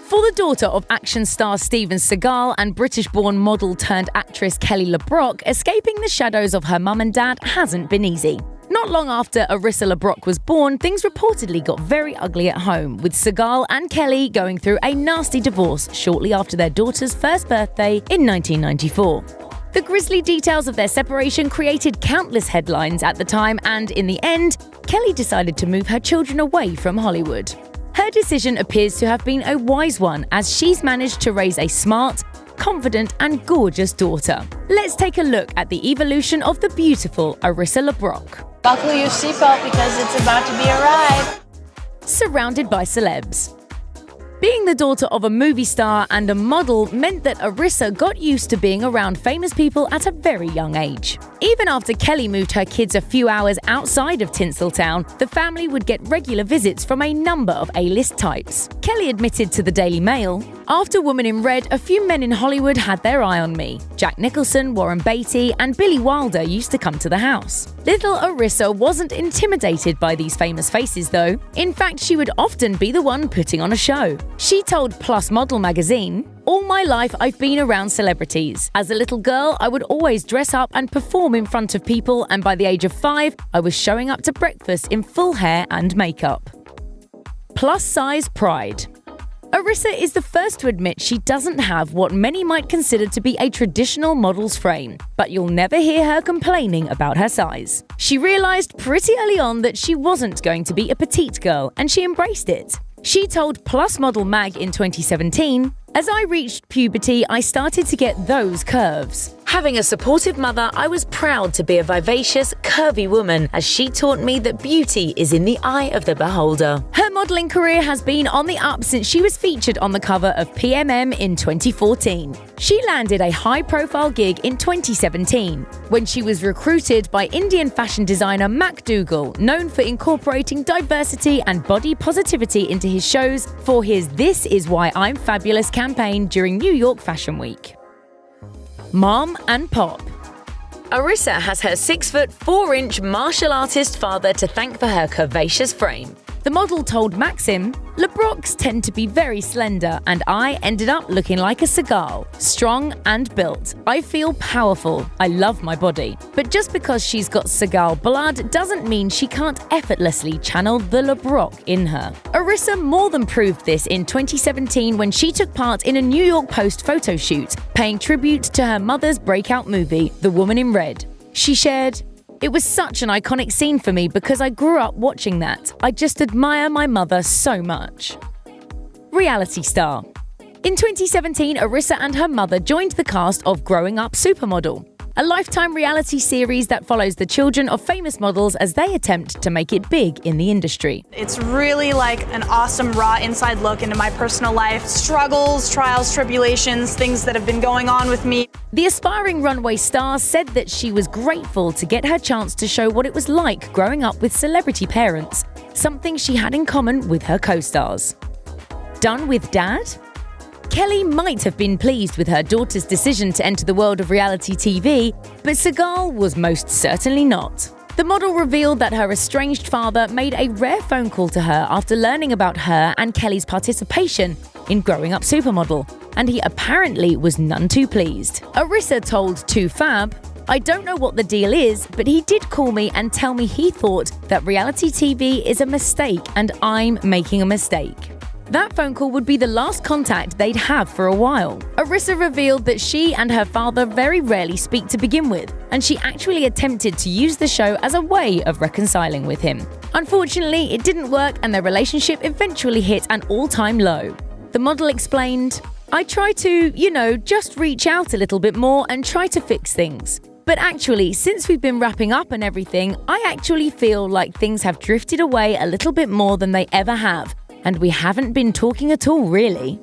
For the daughter of action star Steven Seagal and British-born model turned actress Kelly LeBrock, escaping the shadows of her mum and dad hasn't been easy. Not long after Arissa LeBrock was born, things reportedly got very ugly at home, with Seagal and Kelly going through a nasty divorce shortly after their daughter's first birthday in 1994. The grisly details of their separation created countless headlines at the time, and in the end, Kelly decided to move her children away from Hollywood. Her decision appears to have been a wise one, as she's managed to raise a smart, confident and gorgeous daughter. Let's take a look at the evolution of the beautiful Arissa LeBrock. Buckle your seatbelt because it's about to be a ride. Surrounded by celebs. Being the daughter of a movie star and a model meant that Arissa got used to being around famous people at a very young age. Even after Kelly moved her kids a few hours outside of Tinseltown, the family would get regular visits from a number of A-list types. Kelly admitted to the Daily Mail, "After Woman in Red, a few men in Hollywood had their eye on me. Jack Nicholson, Warren Beatty, and Billy Wilder used to come to the house." Little Arissa wasn't intimidated by these famous faces, though. In fact, she would often be the one putting on a show. She told Plus Model magazine, "All my life I've been around celebrities. As a little girl, I would always dress up and perform in front of people, and by the age of 5, I was showing up to breakfast in full hair and makeup." Plus-size pride. Arissa is the first to admit she doesn't have what many might consider to be a traditional model's frame, but you'll never hear her complaining about her size. She realized pretty early on that she wasn't going to be a petite girl, and she embraced it. She told Plus Model Mag in 2017, "As I reached puberty, I started to get those curves. Having a supportive mother, I was proud to be a vivacious, curvy woman, as she taught me that beauty is in the eye of the beholder." Her modeling career has been on the up since she was featured on the cover of PMM in 2014. She landed a high-profile gig in 2017, when she was recruited by Indian fashion designer Mac Dougal, known for incorporating diversity and body positivity into his shows for his "This Is Why I'm Fabulous" campaign during New York Fashion Week. Mom and Pop. Arissa has her 6'4" martial artist father to thank for her curvaceous frame. The model told Maxim, "LeBrocks tend to be very slender, and I ended up looking like a Seagal, strong and built. I feel powerful. I love my body. But just because she's got Seagal blood doesn't mean she can't effortlessly channel the LeBrock in her." Arissa more than proved this in 2017 when she took part in a New York Post photo shoot, paying tribute to her mother's breakout movie, The Woman in Red. She shared, "It was such an iconic scene for me because I grew up watching that. I just admire my mother so much." Reality star. In 2017, Arissa and her mother joined the cast of Growing Up Supermodel, a lifetime reality series that follows the children of famous models as they attempt to make it big in the industry. It's really like an awesome raw inside look into my personal life, struggles, trials, tribulations, things that have been going on with me. The aspiring runway star said that she was grateful to get her chance to show what it was like growing up with celebrity parents, something she had in common with her co-stars. Done with Dad? Kelly might have been pleased with her daughter's decision to enter the world of reality TV, but Seagal was most certainly not. The model revealed that her estranged father made a rare phone call to her after learning about her and Kelly's participation in Growing Up Supermodel, and he apparently was none too pleased. Arissa told 2Fab, "I don't know what the deal is, but he did call me and tell me he thought that reality TV is a mistake and I'm making a mistake." That phone call would be the last contact they'd have for a while. Arissa revealed that she and her father very rarely speak to begin with, and she actually attempted to use the show as a way of reconciling with him. Unfortunately, it didn't work and their relationship eventually hit an all-time low. The model explained, "I try to, just reach out a little bit more and try to fix things. But actually, since we've been wrapping up and everything, I actually feel like things have drifted away a little bit more than they ever have. And we haven't been talking at all, really."